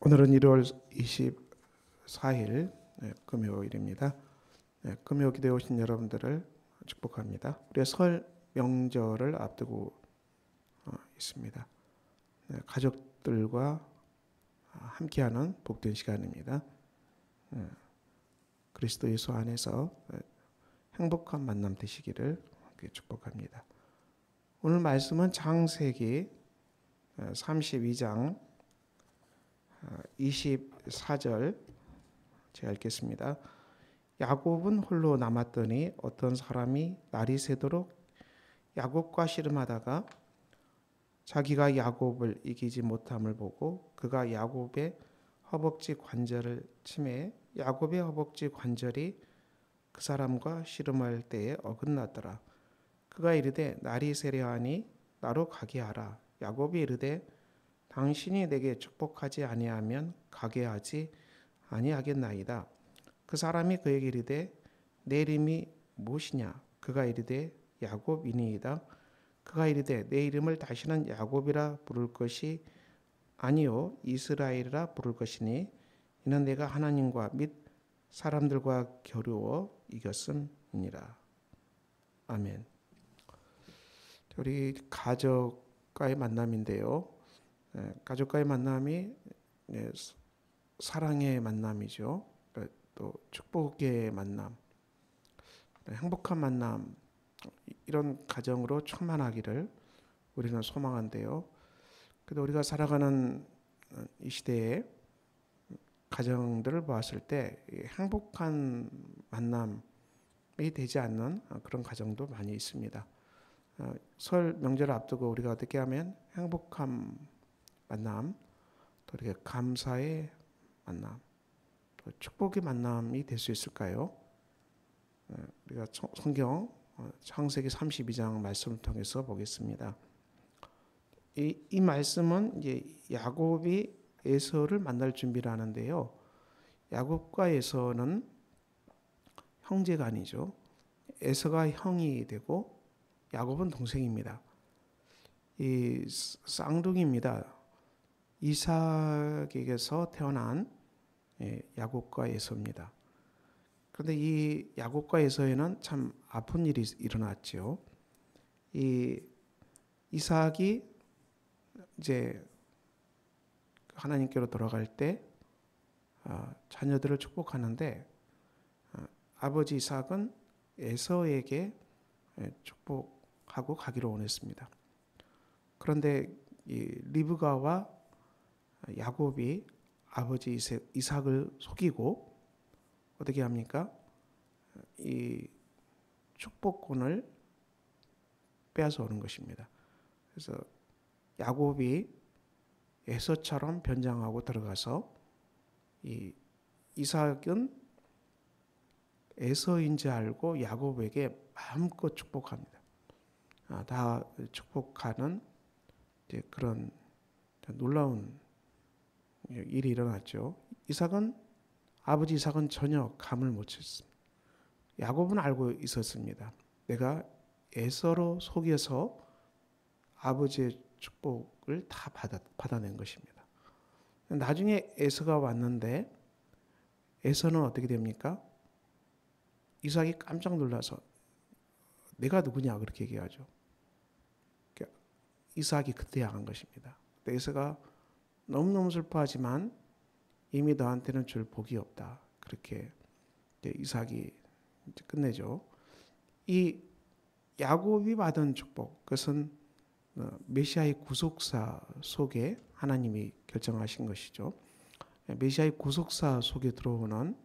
오늘은 1월 24일 금요일입니다. 금요 기도에 오신 여러분들을 축복합니다. 우리가 설 명절을 앞두고 있습니다. 가족들과 함께하는 복된 시간입니다. 그리스도 예수 안에서 행복한 만남 되시기를 축복합니다. 오늘 말씀은 창세기 32장 24절 제가 읽겠습니다. 야곱은 홀로 남았더니 어떤 사람이 날이 새도록 야곱과 씨름하다가 자기가 야곱을 이기지 못함을 보고 그가 야곱의 허벅지 관절을 치매 야곱의 허벅지 관절이 그 사람과 씨름할 때에 어긋났더라. 그가 이르되 날이 새려하니 나로 가게 하라. 야곱이 이르되 당신이 내게 축복하지 아니하면 가게 하지 아니하겠나이다. 그 사람이 그에게 이르되 내 이름이 무엇이냐? 그가 이르되 야곱이니이다. 그가 이르되 내 이름을 다시는 야곱이라 부를 것이 아니요 이스라엘이라 부를 것이니 이는 내가 하나님과 및 사람들과 겨루어 이겼음이니라. 아멘. 우리 가족과의 만남인데요. 가족과의 만남이 사랑의 만남이죠. 또 축복의 만남, 행복한 만남, 이런 가정으로 충만하기를 우리는 소망한데요. 그래도 우리가 살아가는 이 시대에 가정들을 보았을 때 행복한 만남이 되지 않는 그런 가정도 많이 있습니다. 설 명절을 앞두고 우리가 어떻게 하면 행복한 만남, 또 이렇게 감사의 만남, 또 축복의 만남이 될 수 있을까요? 우리가 성경 창세기 32장 말씀을 통해서 보겠습니다. 이 말씀은 이제 야곱이 에서를 만날 준비를 하는데요. 야곱과 에서는 형제가 아니죠. 에서가 형이 되고 야곱은 동생입니다. 이 쌍둥이입니다. 이삭에게서 태어난 야곱과 에서입니다. 그런데 이 야곱과 에서에는 참 아픈 일이 일어났죠. 이 이삭이 이제 하나님께로 돌아갈 때 자녀들을 축복하는데 아버지 이삭은 에서에게 축복하고 가기로 원했습니다. 그런데 이 리브가와 야곱이 아버지 이삭을 속이고 어떻게 합니까? 이 축복권을 빼앗아 오는 것입니다. 그래서 야곱이 에서처럼 변장하고 들어가서 이 이삭은 에서인지 알고 야곱에게 마음껏 축복합니다. 다 축복하는 그런 놀라운 일이 일어났죠. 아버지 이삭은 전혀 감을 못 쳤습니다. 야곱은 알고 있었습니다. 내가 에서로 속여서 아버지의 축복을 다 받아낸 것입니다. 나중에 에서가 왔는데 에서는 어떻게 됩니까? 이삭이 깜짝 놀라서 내가 누구냐 그렇게 얘기하죠. 이삭이 그때 양한 것입니다. 에서가 너무너무 슬퍼하지만 이미 너한테는 줄 복이 없다. 그렇게 이삭이 끝내죠. 이 야곱이 받은 축복, 그것은 메시아의 구속사 속에 하나님이 결정하신 것이죠. 메시아의 구속사 속에 들어오는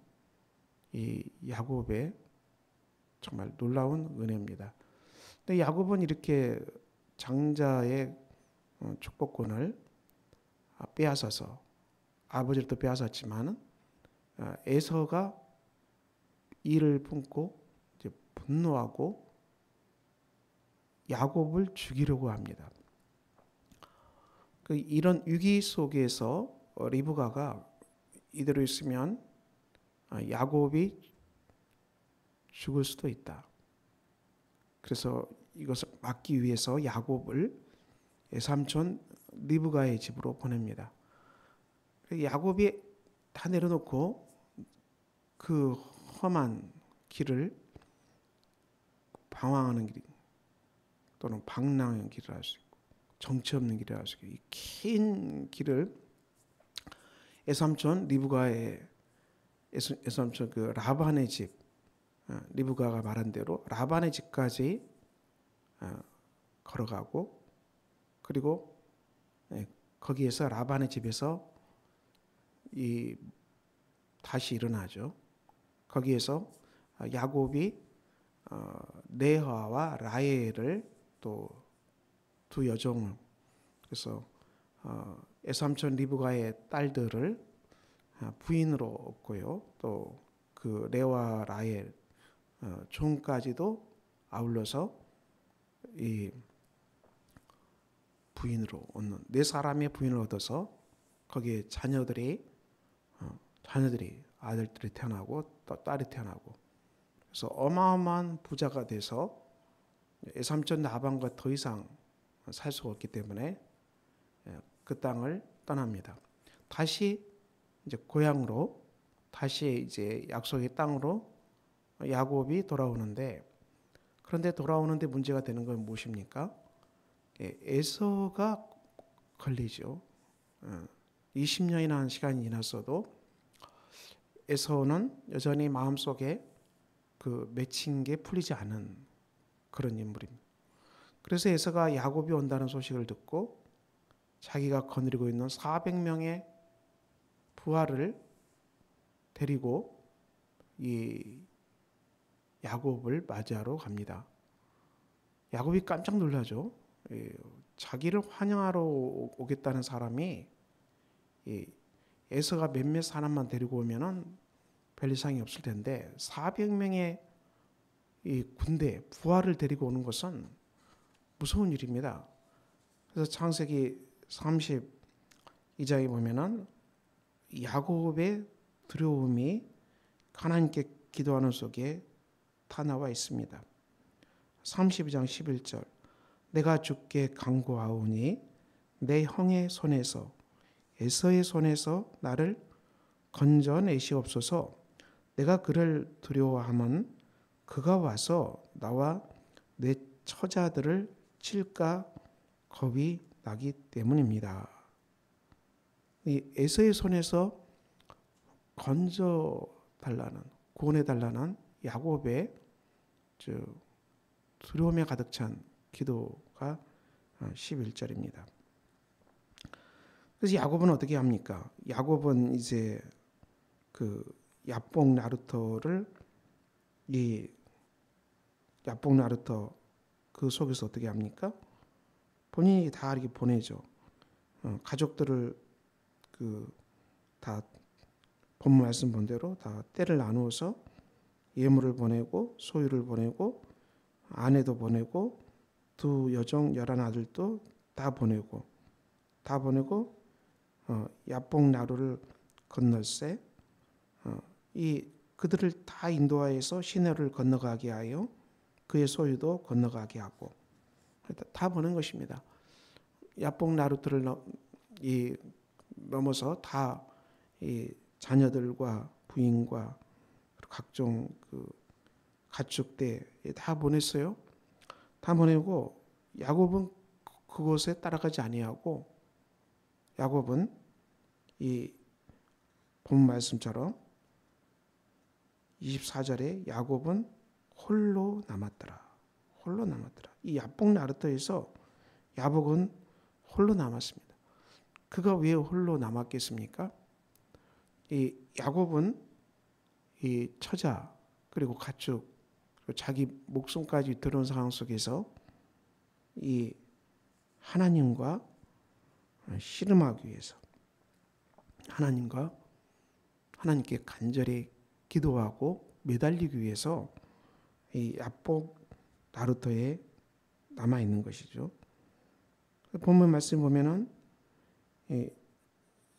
이 야곱의 정말 놀라운 은혜입니다. 근데 야곱은 이렇게 장자의 축복권을 빼앗아서 아버지로부터 빼앗았지만 에서가 이를 품고 이제 분노하고 야곱을 죽이려고 합니다. 이런 위기 속에서 리브가가 이대로 있으면 야곱이 죽을 수도 있다. 그래서 이것을 막기 위해서 야곱을 삼촌 리브가의 집으로 보냅니다. 야곱이 다 내려놓고 그 험한 길을 방황하는 길 또는 방랑하는 길을 할 수 있고 정처 없는 길을 할 수 있고 이 긴 길을 에삼촌 리브가의 에삼촌 그 라반의 집 리브가가 말한 대로 라반의 집까지 걸어가고 그리고 거기에서 라반의 집에서 이 다시 일어나죠. 거기에서 야곱이 레아와 라헬을 또 두 여종을 그래서 에삼촌 리브가의 딸들을 부인으로 얻고요. 또 그 레아 라헬 종까지도 아울러서 이 부인으로 얻는 네 사람의 부인을 얻어서 거기에 자녀들이 아들들이 태어나고 또 딸이 태어나고 그래서 어마어마한 부자가 돼서 에삼촌 라반과 더 이상 살 수가 없기 때문에 그 땅을 떠납니다. 다시 이제 고향으로 다시 이제 약속의 땅으로 야곱이 돌아오는데 그런데 돌아오는데 문제가 되는 건 무엇입니까? 에서가 걸리죠. 20년이나 한 시간이 지났어도 에서는 여전히 마음속에 그 맺힌 게 풀리지 않은 그런 인물입니다. 그래서 에서가 야곱이 온다는 소식을 듣고 자기가 거느리고 있는 400명의 부하를 데리고 이 야곱을 맞이하러 갑니다. 야곱이 깜짝 놀라죠. 자기를 환영하러 오겠다는 사람이 에서가 몇몇 사람만 데리고 오면은 별 이상이 없을 텐데 400명의 이 군대 부하를 데리고 오는 것은 무서운 일입니다. 그래서 창세기 32장에 보면은 야곱의 두려움이 하나님께 기도하는 속에 다 나와 있습니다. 32장 11절 내가 주께 간구하오니 내 형의 손에서 에서의 손에서 나를 건져내시옵소서. 내가 그를 두려워하면 그가 와서 나와 내 처자들을 칠까 겁이 나기 때문입니다. 이 에서의 손에서 건져달라는 구원해달라는 야곱의 두려움에 가득 찬 기도가 11절입니다. 그래서 야곱은 어떻게 합니까? 야곱은 이제 그 야복 나루터를 이 야복 나루터 그 속에서 어떻게 합니까? 본인이 다 이렇게 보내죠. 가족들을 다 본문 말씀 본대로 다 때를 나누어서 예물을 보내고 소유를 보내고 아내도 보내고 두 여종 11아들도 다 보내고 야복 나루를 건널세 이 그들을 다 인도하여서 시내를 건너가게 하여 그의 소유도 건너가게 하고 다 보낸 것입니다. 야복 나루트를 넘어서 다 이 자녀들과 부인과 각종 그 가축대 다 보냈어요. 다 보내고 야곱은 그곳에 따라가지 아니하고 야곱은 이 본 말씀처럼 24절에 야곱은 홀로 남았더라. 이 야복 나루터에서 야곱은 홀로 남았습니다. 그가 왜 홀로 남았겠습니까? 이 야곱은 이 처자 그리고 가축 그리고 자기 목숨까지 들어온 상황 속에서 이 하나님과 씨름하기 위해서 하나님께 간절히 기도하고 매달리기 위해서 이 야복 나루터에 남아 있는 것이죠. 본문 말씀 보면은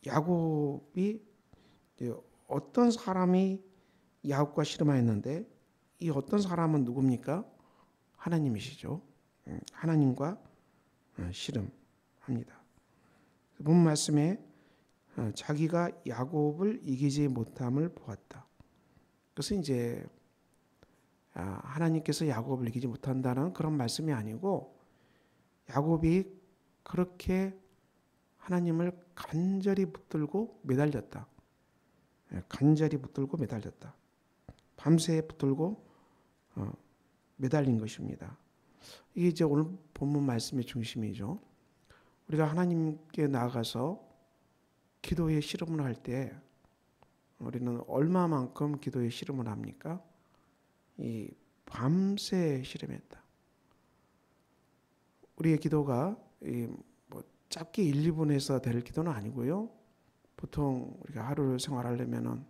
야곱이 어떤 사람이 야곱과 씨름하였는데 이 어떤 사람은 누굽니까? 하나님이시죠. 하나님과 씨름합니다. 본문 말씀에 자기가 야곱을 이기지 못함을 보았다. 그것은 이제 하나님께서 야곱을 이기지 못한다는 그런 말씀이 아니고 야곱이 그렇게 하나님을 간절히 붙들고 매달렸다. 간절히 붙들고 매달렸다. 밤새 붙들고 매달린 것입니다. 이게 이제 오늘 본문 말씀의 중심이죠. 우리가 하나님께 나아가서 기도의 씨름을 할 때 우리는 얼마만큼 기도의 씨름을 합니까? 이 밤새 씨름했다. 우리의 기도가 뭐 짧게 1, 2분에서 될 기도는 아니고요. 보통 우리가 하루를 생활하려면은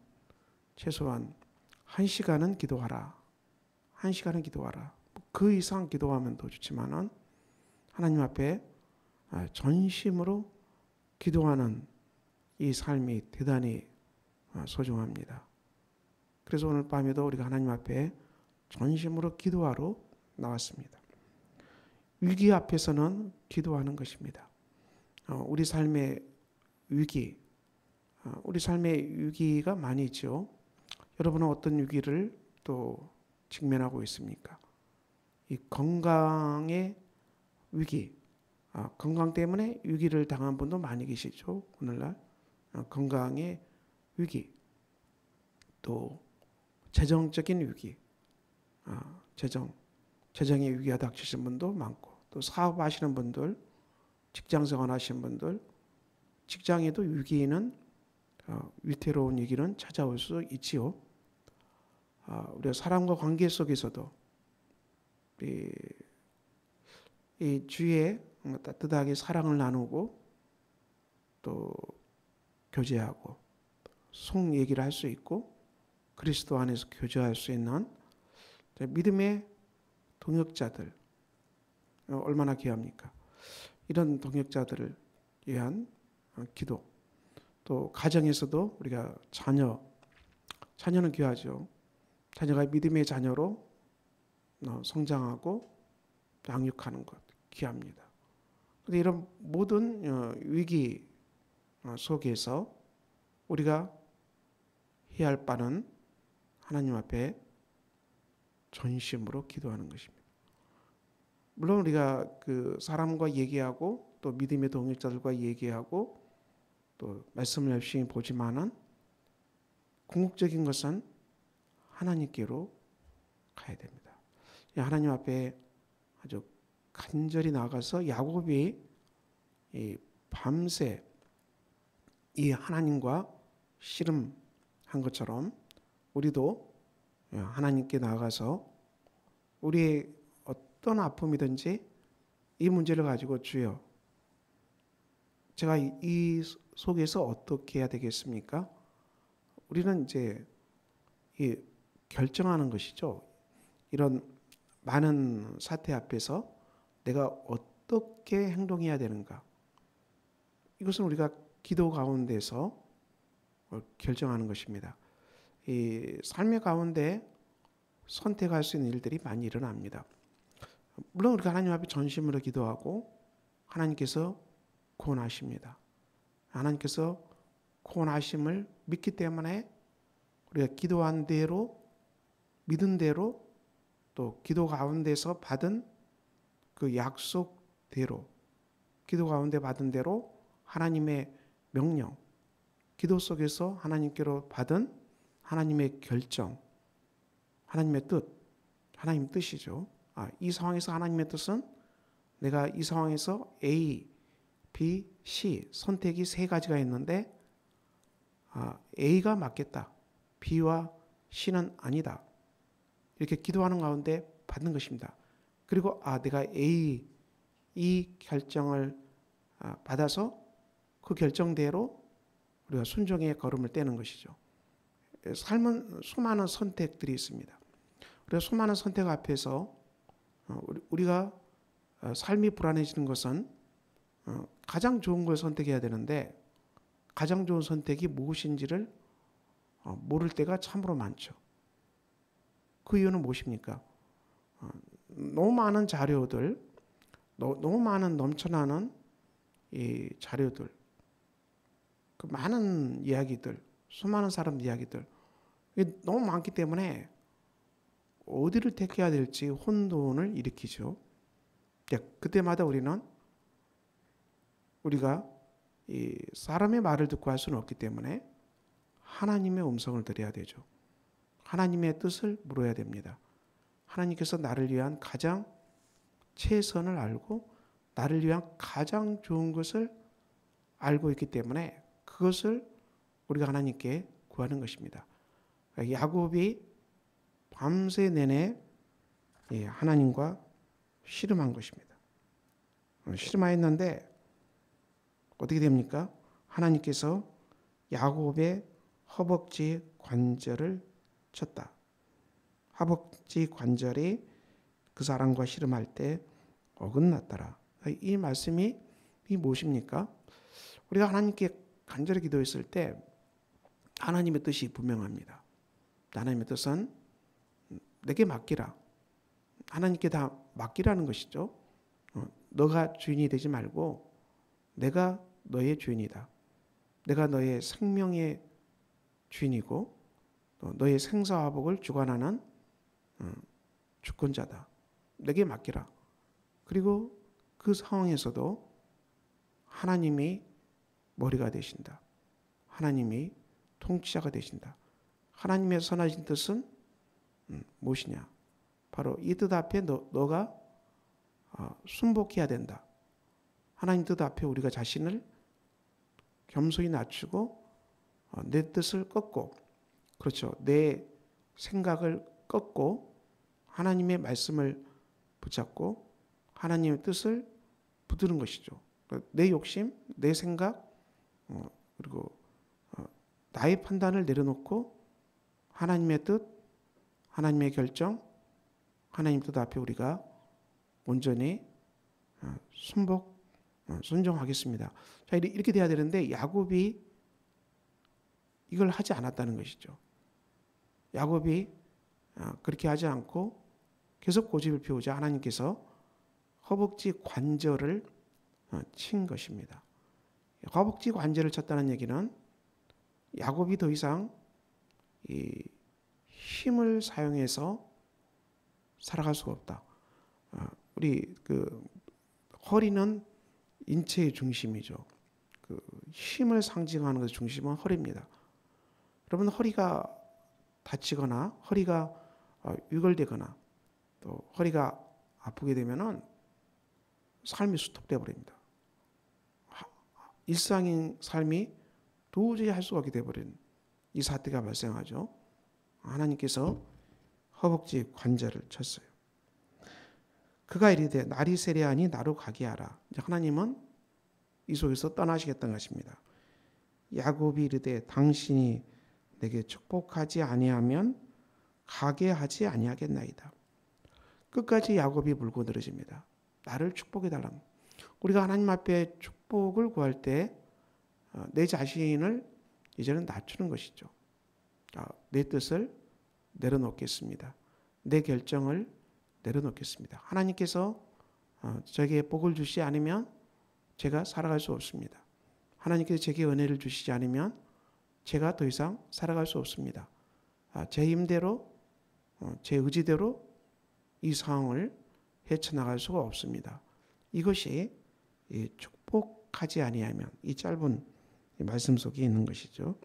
최소한 1시간은 기도하라. 1시간은 기도하라. 그 이상 기도하면 더 좋지만은 하나님 앞에 전심으로 기도하는 이 삶이 대단히 소중합니다. 그래서 오늘 밤에도 우리가 하나님 앞에 전심으로 기도하러 나왔습니다. 위기 앞에서는 기도하는 것입니다. 우리 삶의 위기, 우리 삶의 위기가 많이 있죠. 여러분은 어떤 위기를 또 직면하고 있습니까? 이 건강의 위기, 건강 때문에 위기를 당한 분도 많이 계시죠. 오늘날 건강의 위기, 또 재정적인 위기, 재정의 위기가 닥치신 분도 많고, 또 사업하시는 분들, 직장생활 하시는 분들, 직장에도 위기는 위태로운 위기는 찾아올 수 있지요. 우리가 사람과 관계 속에서도 이 주위에 따뜻하게 사랑을 나누고 또 교제하고 속 얘기를 할 수 있고 그리스도 안에서 교제할 수 있는 믿음의 동역자들 얼마나 귀합니까? 이런 동역자들을 위한 기도, 또 가정에서도 우리가 자녀는 귀하죠. 자녀가 믿음의 자녀로 성장하고 양육하는 것 귀합니다. 그런데 이런 모든 위기 속에서 우리가 해야 할 바는 하나님 앞에 전심으로 기도하는 것입니다. 물론 우리가 그 사람과 얘기하고 또 믿음의 동역자들과 얘기하고 또 말씀을 열심히 보지만은 궁극적인 것은 하나님께로 가야 됩니다. 하나님 앞에 아주 간절히 나가서 야곱이 이 밤새 이 하나님과 씨름한 것처럼 우리도 하나님께 나가서 우리의 어떤 아픔이든지 이 문제를 가지고 주여 제가 이 속에서 어떻게 해야 되겠습니까? 우리는 이제 이 결정하는 것이죠. 이런 많은 사태 앞에서 내가 어떻게 행동해야 되는가? 이것은 우리가 기도 가운데서 결정하는 것입니다. 이 삶의 가운데 선택할 수 있는 일들이 많이 일어납니다. 물론 우리가 하나님 앞에 전심으로 기도하고 하나님께서 구원하십니다. 하나님께서 구원하심을 믿기 때문에 우리가 기도한 대로 믿은 대로 또 기도 가운데서 받은 그 약속대로 기도 가운데 받은 대로 하나님의 명령, 기도 속에서 하나님께로 받은 하나님의 결정, 하나님의 뜻, 하나님 뜻이죠. 이 상황에서 하나님의 뜻은 내가 이 상황에서 A, B, C 선택이 세 가지가 있는데 A가 맞겠다. B와 C는 아니다. 이렇게 기도하는 가운데 받는 것입니다. 그리고 내가 A, 이 결정을 받아서 그 결정대로 우리가 순종의 걸음을 떼는 것이죠. 삶은 수많은 선택들이 있습니다. 우리가 수많은 선택 앞에서 우리가 삶이 불안해지는 것은 가장 좋은 걸 선택해야 되는데 가장 좋은 선택이 무엇인지를 모를 때가 참으로 많죠. 그 이유는 무엇입니까? 너무 많은 자료들, 너무 많은 넘쳐나는 이 자료들, 그 많은 이야기들, 수많은 사람 이야기들 이게 너무 많기 때문에 어디를 택해야 될지 혼돈을 일으키죠. 그때마다 우리가 이 사람의 말을 듣고 할 수는 없기 때문에 하나님의 음성을 들어야 되죠. 하나님의 뜻을 물어야 됩니다. 하나님께서 나를 위한 가장 최선을 알고 나를 위한 가장 좋은 것을 알고 있기 때문에 그것을 우리가 하나님께 구하는 것입니다. 야곱이 밤새 내내 하나님과 씨름한 것입니다. 씨름하였는데 어떻게 됩니까? 하나님께서 야곱의 허벅지 관절을 쳤다. 허벅지 관절이 그 사람과 씨름할 때 어긋났더라. 이 말씀이 무엇입니까? 우리가 하나님께 간절히 기도했을 때 하나님의 뜻이 분명합니다. 하나님의 뜻은 내게 맡기라. 하나님께 다 맡기라는 것이죠. 너가 주인이 되지 말고 내가 너의 주인이다. 내가 너의 생명의 주인이고 너의 생사화복을 주관하는 주권자다. 내게 맡기라. 그리고 그 상황에서도 하나님이 머리가 되신다. 하나님이 통치자가 되신다. 하나님의 선하신 뜻은 무엇이냐? 바로 이 뜻 앞에 너가 순복해야 된다. 하나님 뜻 앞에 우리가 자신을 겸손히 낮추고 내 뜻을 꺾고, 그렇죠, 내 생각을 꺾고 하나님의 말씀을 붙잡고 하나님의 뜻을 붙드는 것이죠. 내 욕심, 내 생각, 그리고 나의 판단을 내려놓고 하나님의 뜻, 하나님의 결정, 하나님 뜻 앞에 우리가 온전히 순종하겠습니다. 자, 이렇게 돼야 되는데 야곱이 이걸 하지 않았다는 것이죠. 야곱이 그렇게 하지 않고 계속 고집을 피우자 하나님께서 허벅지 관절을 친 것입니다. 허벅지 관절을 쳤다는 얘기는 야곱이 더 이상 이 힘을 사용해서 살아갈 수가 없다. 우리 그 허리는 인체의 중심이죠. 그 힘을 상징하는 것의 중심은 허리입니다. 여러분 허리가 다치거나 허리가 위골되거나 또 허리가 아프게 되면은 삶이 수톱돼 버립니다. 일상인 삶이 도저히 할 수가 없게 되어버린 이 사태가 발생하죠. 하나님께서 허벅지 관절을 쳤어요. 그가 이르되 날이 세려하니 나로 가게 하라. 하나님은 이 속에서 떠나시겠다는 것입니다. 야곱이 이르되 당신이 내게 축복하지 아니하면 가게 하지 아니하겠나이다. 끝까지 야곱이 물고 늘어집니다. 나를 축복해달라. 우리가 하나님 앞에 축복을 구할 때 내 자신을 이제는 낮추는 것이죠. 내 뜻을 내려놓겠습니다. 내 결정을 내려놓겠습니다. 하나님께서 저에게 복을 주시지 않으면 제가 살아갈 수 없습니다. 하나님께서 제게 은혜를 주시지 않으면 제가 더 이상 살아갈 수 없습니다. 제 힘대로 제 의지대로 이 상황을 헤쳐나갈 수가 없습니다. 이것이 축복하지 아니하면 이 짧은 말씀 속에 있는 것이죠.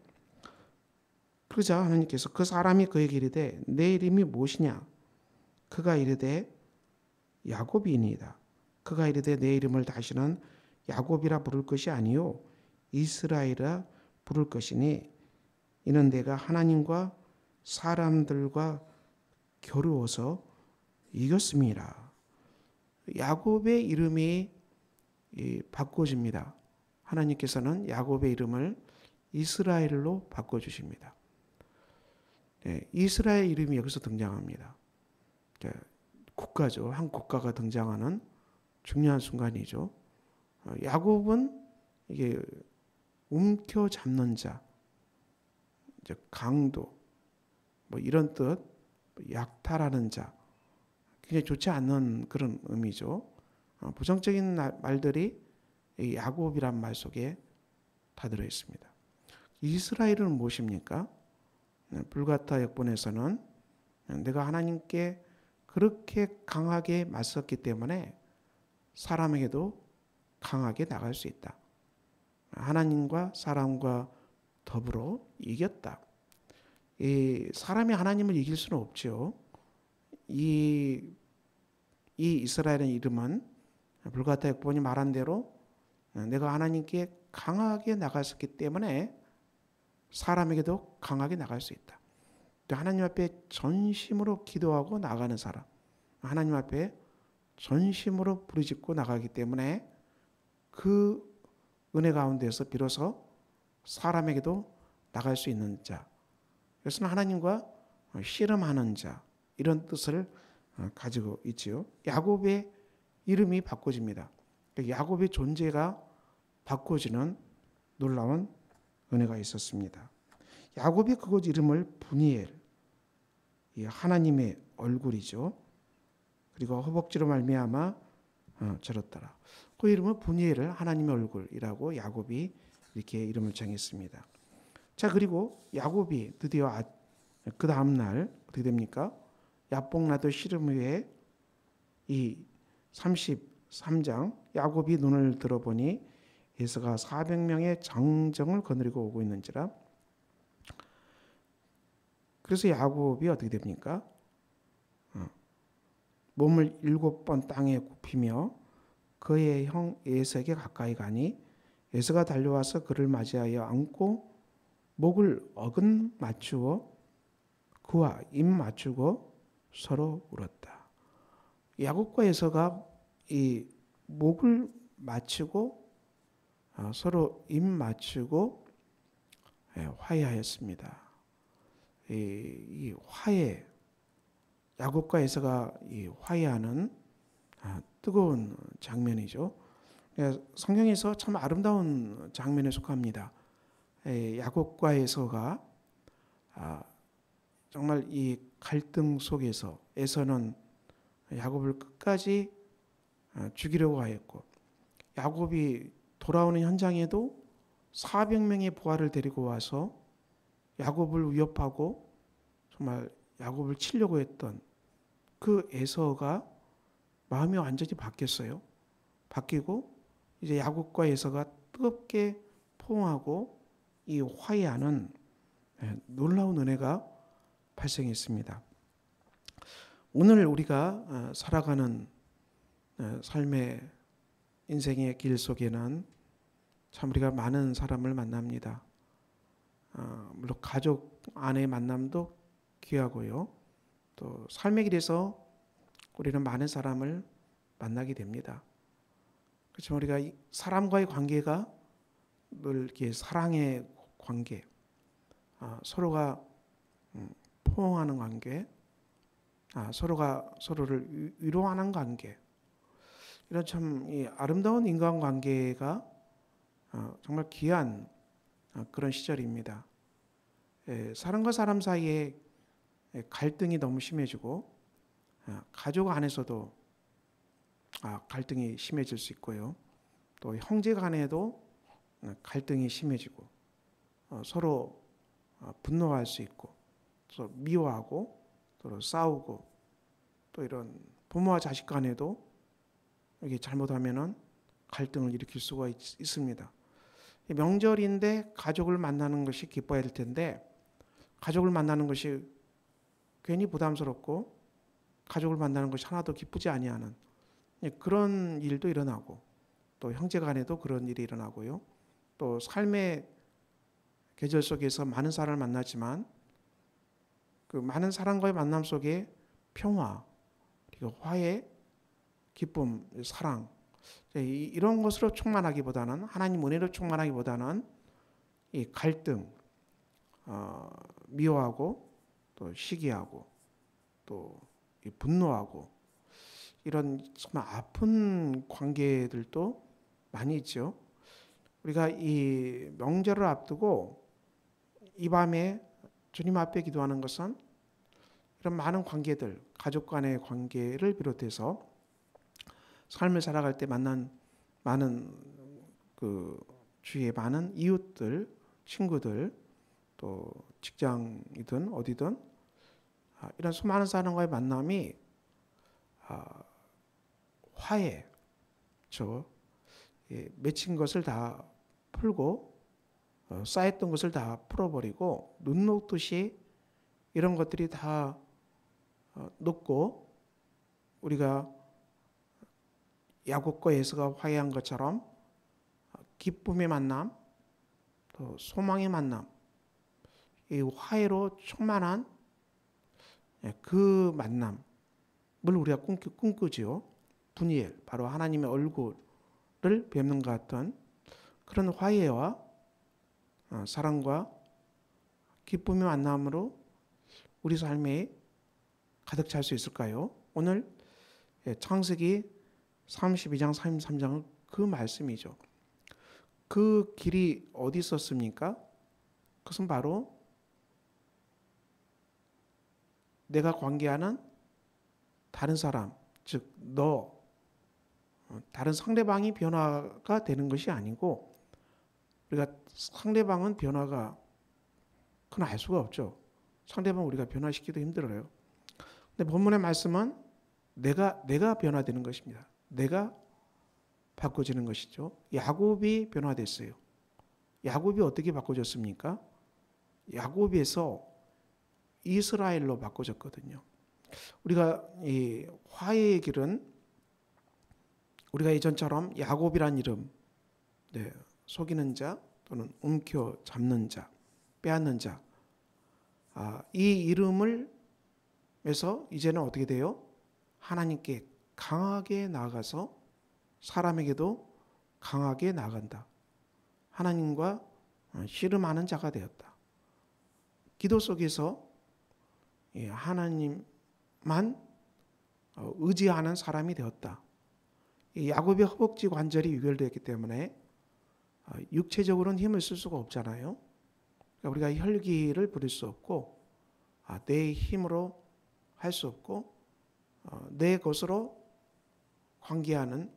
그러자 하나님께서 그 사람이 그에게 이르되 내 이름이 무엇이냐? 그가 이르되 야곱이니이다. 그가 이르되 내 이름을 다시는 야곱이라 부를 것이 아니요 이스라엘이라 부를 것이니 이는 내가 하나님과 사람들과 겨루어서 이겼음이라. 야곱의 이름이 바꿔집니다. 하나님께서는 야곱의 이름을 이스라엘로 바꿔주십니다. 이스라엘 이름이 여기서 등장합니다. 국가죠. 한 국가가 등장하는 중요한 순간이죠. 야곱은 이게 움켜잡는 자, 이제 강도, 뭐 이런 뜻, 약탈하는 자, 굉장히 좋지 않는 그런 의미죠. 부정적인 말들이 야곱이란 말 속에 다 들어 있습니다. 이스라엘은 무엇입니까? 불가타 역본에서는 내가 하나님께 그렇게 강하게 맞섰기 때문에 사람에게도 강하게 나갈 수 있다. 하나님과 사람과 더불어 이겼다. 이 사람이 하나님을 이길 수는 없죠. 이 이스라엘의 이름은 불가타 역본이 말한 대로 내가 하나님께 강하게 나갔었기 때문에 사람에게도 강하게 나갈 수 있다. 하나님 앞에 전심으로 기도하고 나가는 사람, 하나님 앞에 전심으로 부르짖고 나가기 때문에 그 은혜 가운데서 비로소 사람에게도 나갈 수 있는 자, 이것은 하나님과 씨름하는 자, 이런 뜻을 가지고 있지요. 야곱의 이름이 바꿔집니다. 야곱의 존재가 바꿔지는 놀라운 은혜가 있었습니다. 야곱이 그곳 이름을 분이엘, 하나님의 얼굴이죠. 그리고 허벅지로 말미암아 저렇더라. 그 이름은 분이엘을 하나님의 얼굴이라고 야곱이 이렇게 이름을 정했습니다. 자, 그리고 야곱이 드디어 그 다음 날 어떻게 됩니까? 야복나도 씨름 후에 이 33장 야곱이 눈을 들어보니 에서가 400명의 장정을 거느리고 오고 있는지라. 그래서 야곱이 어떻게 됩니까? 몸을 7번 땅에 굽히며 그의 형 에서에게 가까이 가니 에서가 달려와서 그를 맞이하여 안고 목을 어근 맞추어 그와 입 맞추고 서로 울었다. 야곱과 에서가 이 목을 맞추고 서로 입 맞추고 화해하였습니다. 이 화해, 야곱과 에서가 이 화해하는 뜨거운 장면이죠. 성경에서 참 아름다운 장면에 속합니다. 야곱과 에서가 정말 이 갈등 속에서 에서는 야곱을 끝까지 죽이려고 하였고, 야곱이 돌아오는 현장에도 400명의 부하를 데리고 와서 야곱을 위협하고 정말 야곱을 치려고 했던 그 에서가 마음이 완전히 바뀌었어요. 바뀌고 이제 야곱과 에서가 뜨겁게 포옹하고 이 화해하는 놀라운 은혜가 발생했습니다. 오늘 우리가 살아가는 삶의 인생의 길 속에는 참 우리가 많은 사람을 만납니다. 물론 가족 안의 만남도 귀하고요. 또 삶의 길에서 우리는 많은 사람을 만나게 됩니다. 그렇지만 우리가 사람과의 관계가 늘 이렇게 사랑의 관계, 서로가 포옹하는 관계, 서로가 서로를 위로하는 관계, 이런 참 아름다운 인간관계가 정말 귀한 그런 시절입니다. 사람과 사람 사이에 갈등이 너무 심해지고 가족 안에서도 갈등이 심해질 수 있고요. 또 형제 간에도 갈등이 심해지고 서로 분노할 수 있고 서로 미워하고 서로 싸우고 또 이런 부모와 자식 간에도 이게 잘못하면은 갈등을 일으킬 수가 있습니다. 명절인데 가족을 만나는 것이 기뻐야 될 텐데 가족을 만나는 것이 괜히 부담스럽고 가족을 만나는 것이 하나도 기쁘지 아니하는 그런 일도 일어나고, 또 형제 간에도 그런 일이 일어나고요. 또 삶의 계절 속에서 많은 사람을 만나지만 그 많은 사람과의 만남 속에 평화, 그리고 화해, 기쁨, 사랑, 이런 것으로 충만하기보다는, 하나님 은혜로 충만하기보다는 이 갈등, 미워하고 또 시기하고 또 분노하고 이런 정말 아픈 관계들도 많이 있죠. 우리가 이 명절을 앞두고 이 밤에 주님 앞에 기도하는 것은 이런 많은 관계들, 가족 간의 관계를 비롯해서 삶을 살아갈 때 만난 많은 그 주위의 많은 이웃들, 친구들, 또 직장이든 어디든 이런 수많은 사람과의 만남이 화해, 맺힌 것을 다 풀고 쌓였던 것을 다 풀어버리고 눈 녹듯이 이런 것들이 다 녹고 우리가 야곱과 에서가 화해한 것처럼 기쁨의 만남, 또 소망의 만남, 이 화해로 충만한 그 만남을 우리가 꿈꾸지요. 분이엘, 바로 하나님의 얼굴을 뵙는 것 같은 그런 화해와 사랑과 기쁨의 만남으로 우리 삶에 가득 찰 수 있을까요? 오늘 창세기 32장 33장은 그 말씀이죠. 그 길이 어디 있었습니까? 그것은 바로 내가 관계하는 다른 사람, 즉 다른 상대방이 변화가 되는 것이 아니고, 우리가 상대방은 변화가 그건 알 수가 없죠. 상대방 우리가 변화시키기도 힘들어요. 근데 본문의 말씀은 내가 변화되는 것입니다. 내가 바꿔지는 것이죠. 야곱이 변화됐어요. 야곱이 어떻게 바꿔졌습니까? 야곱에서 이스라엘로 바꿔졌거든요. 우리가 이 화해의 길은 우리가 이전처럼 야곱이란 이름, 속이는 자 또는 움켜 잡는 자, 빼앗는 자, 이 이름을 해서 이제는 어떻게 돼요? 하나님께 강하게 나아가서 사람에게도 강하게 나아간다. 하나님과 씨름하는 자가 되었다. 기도 속에서 하나님만 의지하는 사람이 되었다. 야곱의 허벅지 관절이 유혈되었기 때문에 육체적으로는 힘을 쓸 수가 없잖아요. 그러니까 우리가 혈기를 부릴 수 없고 내 힘으로 할 수 없고 내 것으로 관계하는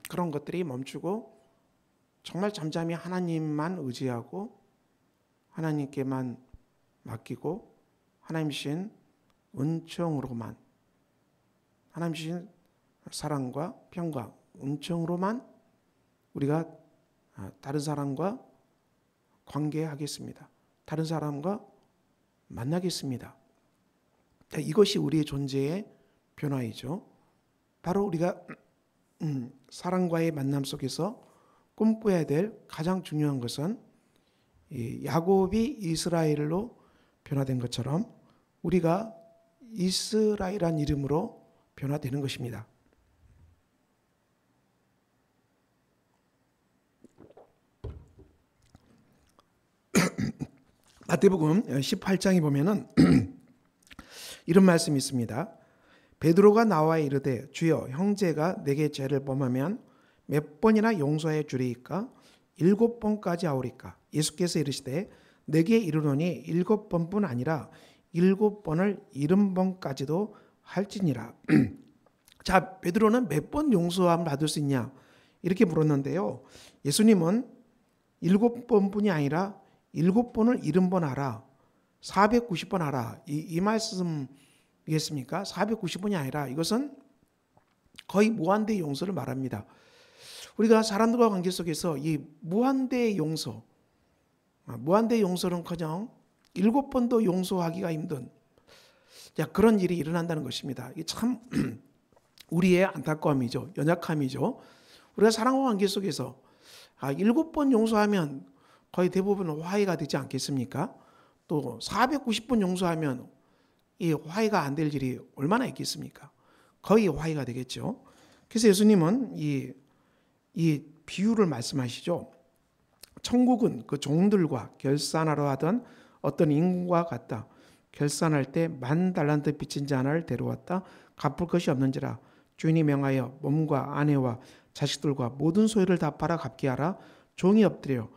그런 것들이 멈추고 정말 잠잠히 하나님만 의지하고 하나님께만 맡기고 하나님 주신 은총으로만, 하나님 주신 사랑과 평강, 은총으로만 우리가 다른 사람과 관계하겠습니다. 다른 사람과 만나겠습니다. 이것이 우리의 존재의 변화이죠. 바로 우리가 사랑과의 만남 속에서 꿈꿔야 될 가장 중요한 것은 야곱이 이스라엘로 변화된 것처럼 우리가 이스라엘이라는 이름으로 변화되는 것입니다. 마태복음 18장에 보면은 이런 말씀이 있습니다. 베드로가 나와 이르되 주여 형제가 내게 죄를 범하면 몇 번이나 용서해 주리이까? 7번까지 하오리까? 예수께서 이르시되 내게 이르노니 7번뿐 아니라 7번을 70번까지도 할지니라. 자, 베드로는 몇 번 용서함을 받을 수 있냐? 이렇게 물었는데요. 예수님은 7번뿐이 아니라 7번을 70번 하라. 490번 하라. 이 말씀이겠습니까? 490번이 아니라 이것은 거의 무한대의 용서를 말합니다. 우리가 사람들과 관계 속에서 이 무한대의 용서, 무한대의 용서는커녕 7번도 용서하기가 힘든 그런 일이 일어난다는 것입니다. 이게 참 우리의 안타까움이죠. 연약함이죠. 우리가 사랑과 관계 속에서 7번 용서하면 거의 대부분 화해가 되지 않겠습니까? 또 490번 용서하면 이 화해가 안 될 일이 얼마나 있겠습니까? 거의 화해가 되겠죠. 그래서 예수님은 이 비유를 말씀하시죠. 천국은 그 종들과 결산하러 하던 어떤 인과 같다. 결산할 때 10,000달란트 빚진 자 하나를 데려왔다. 갚을 것이 없는지라 주인이 명하여 몸과 아내와 자식들과 모든 소유를 다 팔아 갚게 하라. 종이 엎드려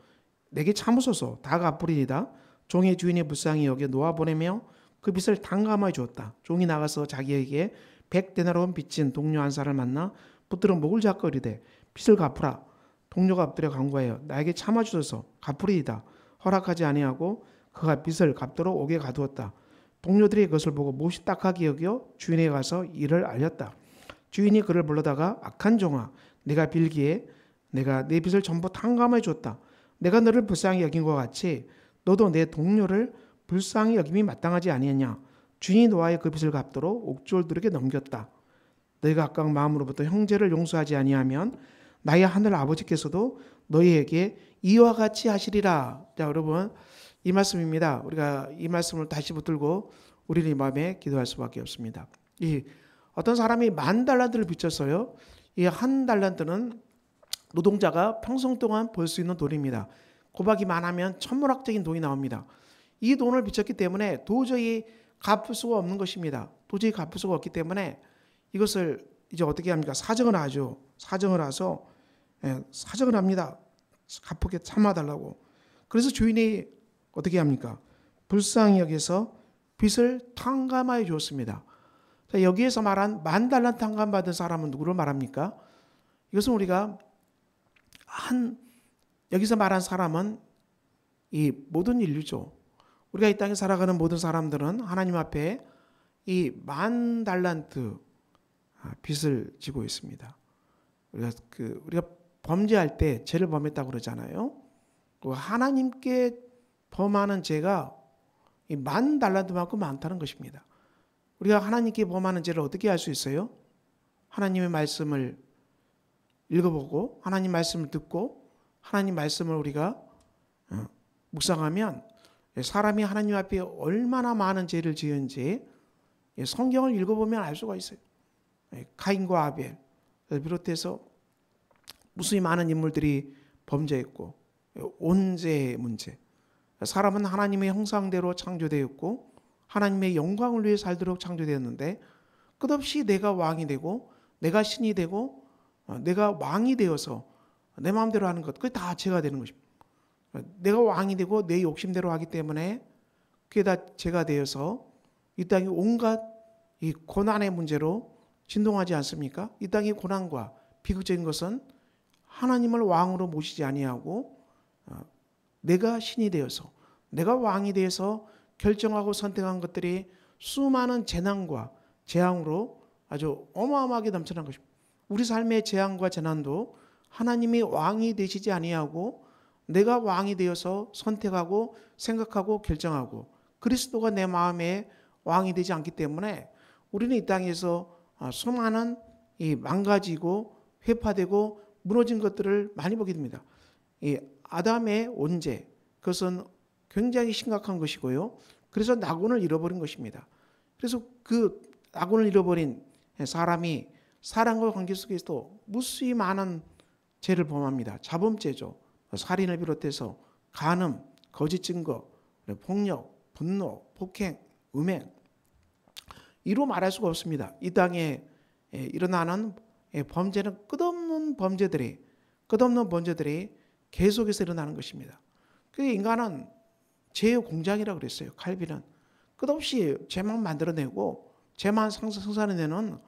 내게 참으소서 다 갚으리이다. 종의 주인이 불쌍히 여겨 놓아보내며 그 빚을 탕감하여 주었다. 종이 나가서 자기에게 100데나리온 빚진 동료 한 사람을 만나 붙들어 목을 잡고 이르되 빚을 갚으라. 동료가 엎드려 간구하여 나에게 참아주소서 갚으리이다. 허락하지 아니하고 그가 빚을 갚도록 옥에 가두었다. 동료들이 그것을 보고 몹시 딱하게 여겨 주인에게 가서 이를 알렸다. 주인이 그를 불러다가 악한 종아, 내가 빌기에 내가 내 빚을 전부 탕감해 줬다. 내가 너를 불쌍히 여긴 것 같이 너도 내 동료를 불쌍히 여김이 마땅하지 아니했냐. 주인이 노아의 그 빚을 갚도록 옥졸들에게 넘겼다. 너희가 각각 마음으로부터 형제를 용서하지 아니하면 나의 하늘 아버지께서도 너희에게 이와 같이 하시리라. 자, 여러분, 이 말씀입니다. 우리가 이 말씀을 다시 붙들고 우리는 이 마음에 기도할 수밖에 없습니다. 이 어떤 사람이 10,000달란트를 빚졌어요. 이 1달란트는 노동자가 평생 동안 벌 수 있는 돈입니다. 곱하기 만하면 천문학적인 돈이 나옵니다. 이 돈을 빚졌기 때문에 도저히 갚을 수가 없는 것입니다. 도저히 갚을 수가 없기 때문에 이것을 이제 어떻게 합니까? 사정을 하죠. 사정을 해서 사정을 합니다. 갚게 참아달라고. 그래서 주인이 어떻게 합니까? 불쌍히 여기서 빚을 탕감하여 주었습니다. 자, 여기에서 말한 10,000달란트 탕감받은 사람은 누구를 말합니까? 이것은 우리가 여기서 말한 사람은 이 모든 인류죠. 우리가 이 땅에 살아가는 모든 사람들은 하나님 앞에 이 10,000달란트 빚을 지고 있습니다. 우리가 범죄할 때 죄를 범했다고 그러잖아요. 하나님께 범하는 죄가 이 10,000달란트만큼 많다는 것입니다. 우리가 하나님께 범하는 죄를 어떻게 알 수 있어요? 하나님의 말씀을 읽어보고 하나님 말씀을 듣고 하나님 말씀을 우리가 묵상하면 사람이 하나님 앞에 얼마나 많은 죄를 지은지 성경을 읽어보면 알 수가 있어요. 가인과 아벨을 비롯해서 무수히 많은 인물들이 범죄했고 온죄의 문제. 사람은 하나님의 형상대로 창조되었고 하나님의 영광을 위해 살도록 창조되었는데 끝없이 내가 왕이 되고 내가 신이 되고 내가 왕이 되어서 내 마음대로 하는 것, 그게 다 죄가 되는 것입니다. 내가 왕이 되고 내 욕심대로 하기 때문에 그게 다 죄가 되어서 이 땅이 온갖 이 고난의 문제로 진동하지 않습니까? 이 땅의 고난과 비극적인 것은 하나님을 왕으로 모시지 아니하고 내가 신이 되어서 내가 왕이 되어서 결정하고 선택한 것들이 수많은 재난과 재앙으로 아주 어마어마하게 넘쳐난 것입니다. 우리 삶의 재앙과 재난도 하나님이 왕이 되시지 아니하고 내가 왕이 되어서 선택하고 생각하고 결정하고 그리스도가 내 마음에 왕이 되지 않기 때문에 우리는 이 땅에서 수많은 이 망가지고 회파되고 무너진 것들을 많이 보게 됩니다. 이 아담의 온죄, 그것은 굉장히 심각한 것이고요. 그래서 낙원을 잃어버린 것입니다. 그래서 그 낙원을 잃어버린 사람이 사랑과 관계 속에서도 무수히 많은 죄를 범합니다. 자범죄죠. 살인을 비롯해서 간음, 거짓 증거, 폭력, 분노, 폭행, 음행, 이로 말할 수가 없습니다. 이 땅에 일어나는 범죄는 끝없는 범죄들이 계속해서 일어나는 것입니다. 그 인간은 죄의 공장이라고 그랬어요. 칼빈은 끝없이 죄만 만들어내고 죄만 생산해내는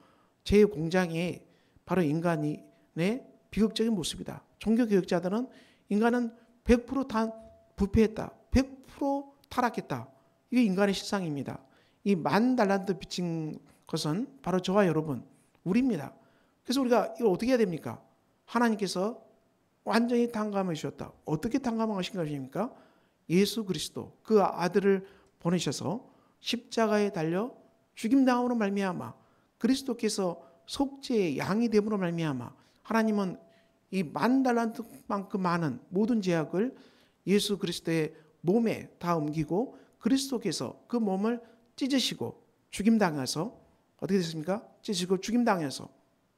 죄의 공장이 바로 인간의 비극적인 모습이다. 종교교육자들은 인간은 100% 다 부패했다. 100% 타락했다. 이게 인간의 실상입니다. 이 10,000달란트 빚진 것은 바로 저와 여러분, 우리입니다. 그래서 우리가 이걸 어떻게 해야 됩니까? 하나님께서 완전히 탕감해 주셨다. 어떻게 탕감하신 것입니까? 예수 그리스도 그 아들을 보내셔서 십자가에 달려 죽임당함으로 말미암아 그리스도께서 속죄의 양이 됨으로 말미암아 하나님은 이 10,000달란트만큼 많은 모든 죄악을 예수 그리스도의 몸에 다 옮기고 그리스도께서 그 몸을 찢으시고 죽임당해서 어떻게 됐습니까? 찢으시고 죽임당해서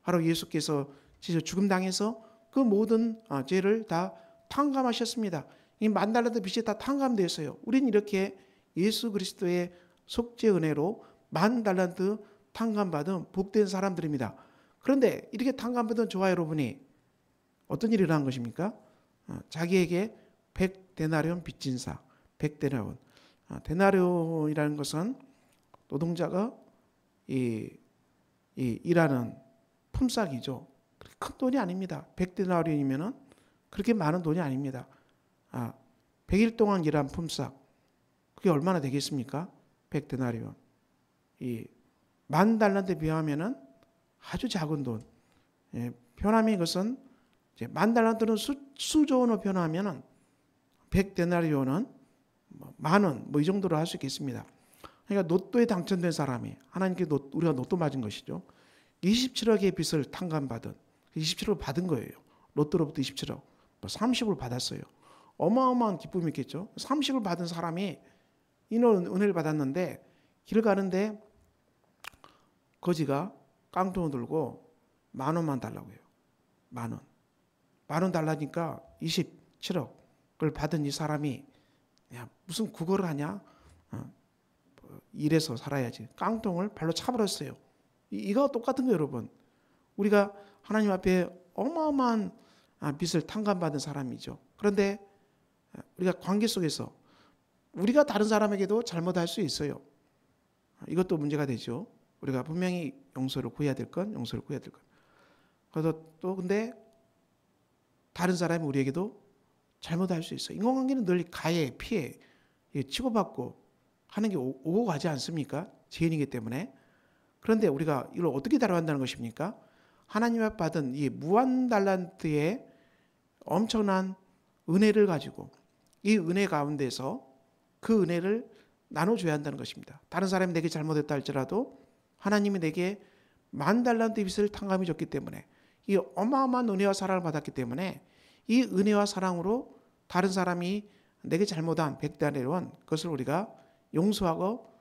바로 예수께서 찢어 죽임당해서 그 모든 죄를 다 탕감하셨습니다. 이 10,000달란트 빚이 다 탕감되었어요. 우리는 이렇게 예수 그리스도의 속죄 은혜로 10,000달란트 탕감받은 복된 사람들입니다. 그런데 이렇게 탕감받은 저와 여러분이 어떤 일이 일어난 것입니까? 자기에게 100데나리온 빚진 사, 100데나리온. 데나리온이라는 것은 노동자가 일하는 품삯이죠. 큰 돈이 아닙니다. 100데나리온이면 그렇게 많은 돈이 아닙니다. 100일 동안 일한 품삯, 그게 얼마나 되겠습니까? 100데나리온. 이 10,000달란트에 비하면은 아주 작은 돈. 예, 표현하면 이것은 이제 10,000달란트는 수조 원으로 표현하면은 100데나리온은 뭐 10,000원 뭐 이 정도로 할 수 있겠습니다. 그러니까 로또에 당첨된 사람이, 하나님께 우리가 로또 맞은 것이죠. 27억의 빚을 탕감받은, 27억 받은 거예요. 로또로부터 27억, 뭐 30을 받았어요. 어마어마한 기쁨이 있겠죠. 30을 받은 사람이 이런 은혜를 받았는데 길 가는데 거지가 깡통을 들고 10,000원만 달라고 해요. 10,000원. 10,000원 달라니까 27억을 받은 이 사람이, 야, 무슨 국어를 하냐? 일해서 살아야지. 깡통을 발로 차버렸어요. 이거 똑같은 거예요, 여러분. 우리가 하나님 앞에 어마어마한 빚을 탕감받은 사람이죠. 그런데 우리가 관계 속에서 우리가 다른 사람에게도 잘못할 수 있어요. 이것도 문제가 되죠. 우리가 분명히 용서를 구해야 될 건 용서를 구해야 될 것. 그래서 또 근데 다른 사람이 우리에게도 잘못할 수 있어요. 인간관계는 늘 가해, 피해, 치고받고 하는 게 오고 가지 않습니까? 죄인이기 때문에. 그런데 우리가 이걸 어떻게 다뤄간다는 것입니까? 하나님 앞에 받은 이 무한 달란트의 엄청난 은혜를 가지고 이 은혜 가운데서 그 은혜를 나눠줘야 한다는 것입니다. 다른 사람이 내게 잘못했다 할지라도 하나님이 내게 10,000달란트 빚을 탕감해 줬기 때문에, 이 어마어마한 은혜와 사랑을 받았기 때문에 이 은혜와 사랑으로 다른 사람이 내게 잘못한 100데나리온, 그것을 우리가 용서하고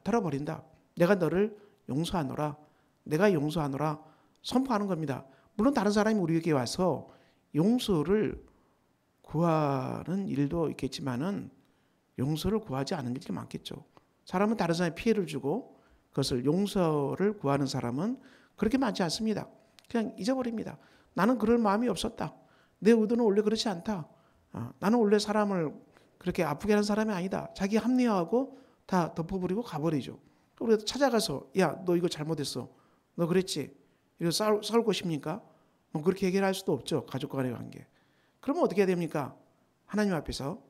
털어버린다. 내가 너를 용서하노라. 내가 용서하노라. 선포하는 겁니다. 물론 다른 사람이 우리에게 와서 용서를 구하는 일도 있겠지만은 용서를 구하지 않는 일이 많겠죠. 사람은 다른 사람에 피해를 주고 그것을 용서를 구하는 사람은 그렇게 많지 않습니다. 그냥 잊어버립니다. 나는 그럴 마음이 없었다. 내 의도는 원래 그렇지 않다. 나는 원래 사람을 그렇게 아프게 하는 사람이 아니다. 자기 합리화하고 다 덮어버리고 가버리죠. 우리가 찾아가서, 야, 너 이거 잘못했어. 너 그랬지. 이거 싸울 것입니까? 뭐 그렇게 해결할 수도 없죠. 가족 간의 관계. 그러면 어떻게 해야 됩니까? 하나님 앞에서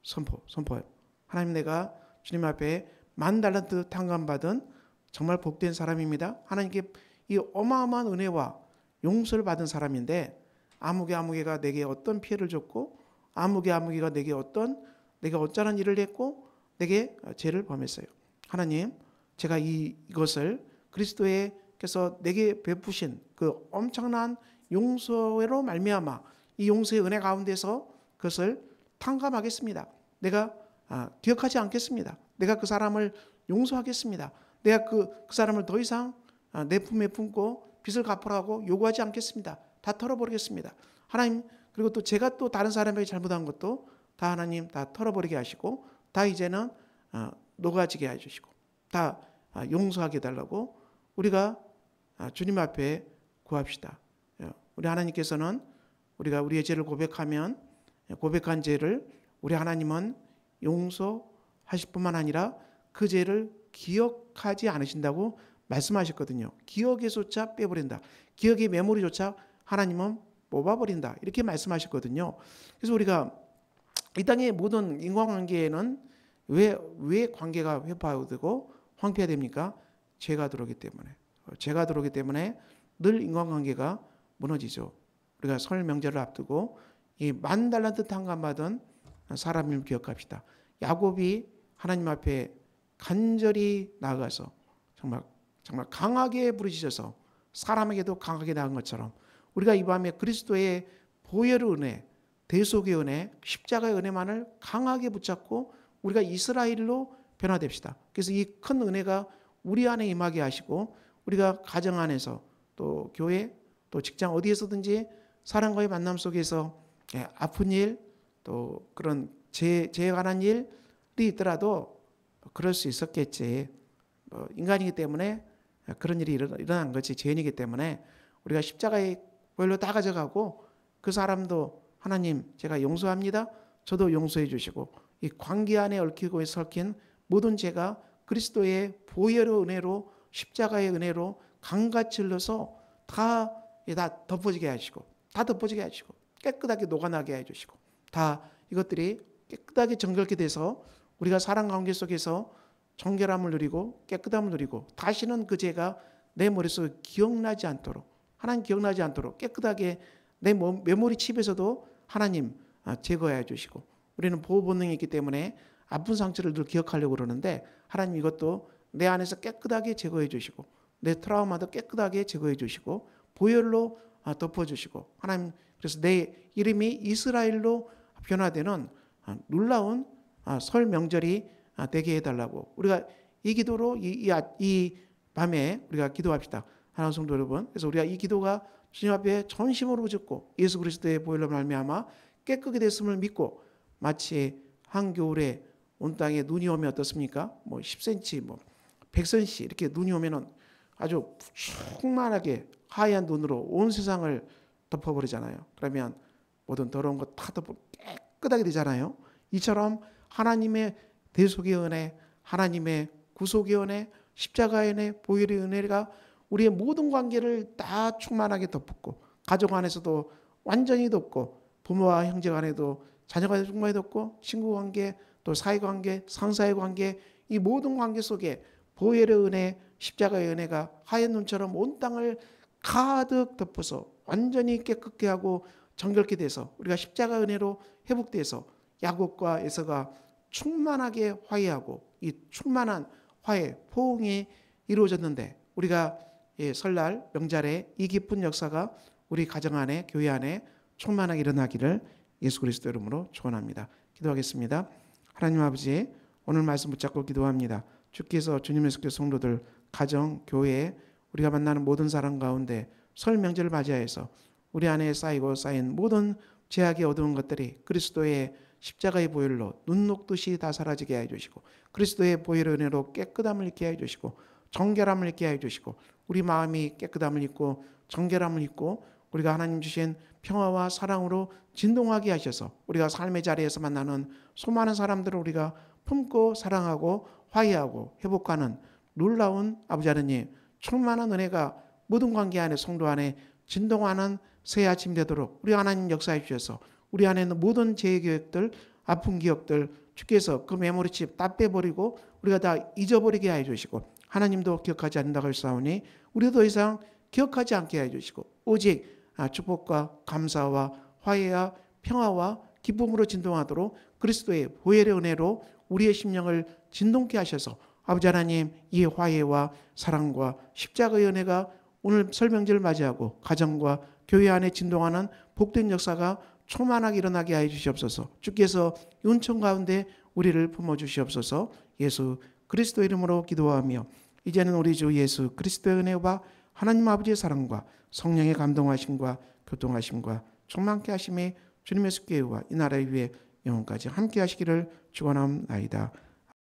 선포해요. 하나님, 내가 주님 앞에 10,000달란트 탕감받은 정말 복된 사람입니다. 하나님께 이 어마어마한 은혜와 용서를 받은 사람인데 아무개가 내게 어떤 피해를 줬고 아무개가 내게 어쩌는 일을 했고 내게 죄를 범했어요. 하나님, 제가 이것을 그리스도께서 내게 베푸신 그 엄청난 용서로 말미암아 이 용서의 은혜 가운데서 그것을 탕감하겠습니다. 내가 기억하지 않겠습니다. 내가 그 사람을 용서하겠습니다. 내가 그 사람을 더 이상 내 품에 품고 빚을 갚으라고 요구하지 않겠습니다. 다 털어버리겠습니다. 하나님, 그리고 또 제가 또 다른 사람에게 잘못한 것도 다 하나님 다 털어버리게 하시고 다 이제는 녹아지게 해주시고 다 용서하게 해달라고 우리가 주님 앞에 구합시다. 우리 하나님께서는 우리가 우리의 죄를 고백하면 고백한 죄를 우리 하나님은 용서하실 뿐만 아니라 그 죄를 기억하지 않으신다고 말씀하셨거든요. 기억에조차 빼버린다. 기억의 메모리조차 하나님은 뽑아버린다. 이렇게 말씀하셨거든요. 그래서 우리가 이 땅의 모든 인간관계에는 왜 관계가 회파되고 황폐화됩니까? 죄가 들어오기 때문에. 죄가 들어오기 때문에 늘 인간관계가 무너지죠. 우리가 설 명절을 앞두고 이 10,000달란트 탕감받은 사람을 기억합시다. 야곱이 하나님 앞에 간절히 나아가서 정말 강하게 부르짖어서 사람에게도 강하게 나간 것처럼 우리가 이 밤에 그리스도의 보혈의 은혜, 대속의 은혜, 십자가의 은혜만을 강하게 붙잡고 우리가 이스라엘로 변화됩시다. 그래서 이 큰 은혜가 우리 안에 임하게 하시고 우리가 가정 안에서 또 교회 또 직장 어디에서든지 사람과의 만남 속에서 아픈 일 또 그런 죄에 관한 일이 있더라도 그럴 수 있었겠지. 인간이기 때문에 그런 일이 일어난 것이 죄인이기 때문에 우리가 십자가의 보혈로 다 가져가고 그 사람도 하나님 제가 용서합니다. 저도 용서해 주시고 이 관계 안에 얽히고 섞인 모든 죄가 그리스도의 보혈의 은혜로 십자가의 은혜로 강같이 흘러서 다 덮어지게 하시고 다 덮어지게 하시고 깨끗하게 녹아나게 해주시고 다 이것들이 깨끗하게 정결케 돼서 우리가 사랑 관계 속에서 정결함을 누리고 깨끗함을 누리고 다시는 그 죄가 내 머릿속에 기억나지 않도록, 하나님 기억나지 않도록 깨끗하게 내 메모리 칩에서도 하나님 제거해 주시고, 우리는 보호 본능이 있기 때문에 아픈 상처를 늘 기억하려고 그러는데 하나님 이것도 내 안에서 깨끗하게 제거해 주시고 내 트라우마도 깨끗하게 제거해 주시고 보혈로 덮어주시고, 하나님 그래서 내 이름이 이스라엘로 변화되는 놀라운 설 명절이 되게 해달라고, 우리가 이 기도로 이 밤에 우리가 기도합시다. 하나님 성도 여러분, 그래서 우리가 이 기도가 주님 앞에 전심으로 붙잡고 예수 그리스도의 보혈로 말미암아 깨끗게 됐음을 믿고, 마치 한겨울에 온 땅에 눈이 오면 어떻습니까? 뭐 10cm, 뭐 100cm 이렇게 눈이 오면은 아주 충만하게 하얀 눈으로 온 세상을 덮어버리잖아요. 그러면 모든 더러운 것 다 덮어 깨끗하게 되잖아요. 이처럼 하나님의 대속의 은혜, 하나님의 구속의 은혜, 십자가의 은혜, 보혈의 은혜가 우리의 모든 관계를 다 충만하게 덮고, 가족 안에서도 완전히 덮고, 부모와 형제 간에도, 자녀 간에도 충만히 덮고, 친구 관계, 또 사회 관계, 상사의 관계, 이 모든 관계 속에 보혈의 은혜, 십자가의 은혜가 하얀 눈처럼 온 땅을 가득 덮어서 완전히 깨끗게 하고 정결케 돼서 우리가 십자가 은혜로 회복돼서 야곱과 에서가 충만하게 화해하고, 이 충만한 화해, 포옹이 이루어졌는데, 우리가 설날 명절에 이 기쁜 역사가 우리 가정 안에, 교회 안에 충만하게 일어나기를 예수 그리스도 이름으로 축원합니다. 기도하겠습니다. 하나님 아버지, 오늘 말씀 붙잡고 기도합니다. 주께서 주님의 속죄 성도들, 가정, 교회, 우리가 만나는 모든 사람 가운데 설 명절을 맞이하여서 우리 안에 쌓이고 쌓인 모든 죄악의 어두운 것들이 그리스도의 십자가의 보혈로 눈 녹듯이 다 사라지게 해주시고, 그리스도의 보혈의 은혜로 깨끗함을 입게 해주시고, 정결함을 입게 해주시고, 우리 마음이 깨끗함을 입고 정결함을 입고 우리가 하나님 주신 평화와 사랑으로 진동하게 하셔서 우리가 삶의 자리에서 만나는 수많은 사람들을 우리가 품고 사랑하고 화해하고 회복하는 놀라운 아버지 하나님, 충만한 은혜가 모든 관계 안에, 성도 안에 진동하는 새 아침 되도록 우리 하나님 역사해 주셔서 우리 안에 있는 모든 죄의 기억들, 아픈 기억들 주께서 그 메모리칩 다 빼버리고 우리가 다 잊어버리게 해주시고, 하나님도 기억하지 않는다고 했사오니 우리도 더 이상 기억하지 않게 해주시고, 오직 축복과 감사와 화해와 평화와 기쁨으로 진동하도록 그리스도의 보혈의 은혜로 우리의 심령을 진동케 하셔서 아버지 하나님, 이 화해와 사랑과 십자가의 은혜가 오늘 설명절을 맞이하고 가정과 교회 안에 진동하는 복된 역사가 충만하게 일어나게 하여 주시옵소서. 주께서 은총 가운데 우리를 품어주시옵소서. 예수 그리스도 이름으로 기도하며 이제는 우리 주 예수 그리스도의 은혜와 하나님 아버지의 사랑과 성령의 감동하심과 교통하심과 충만케 하심에 주님의 숙교회와 이 나라의 위에 영원까지 함께 하시기를 축원하옵나이다.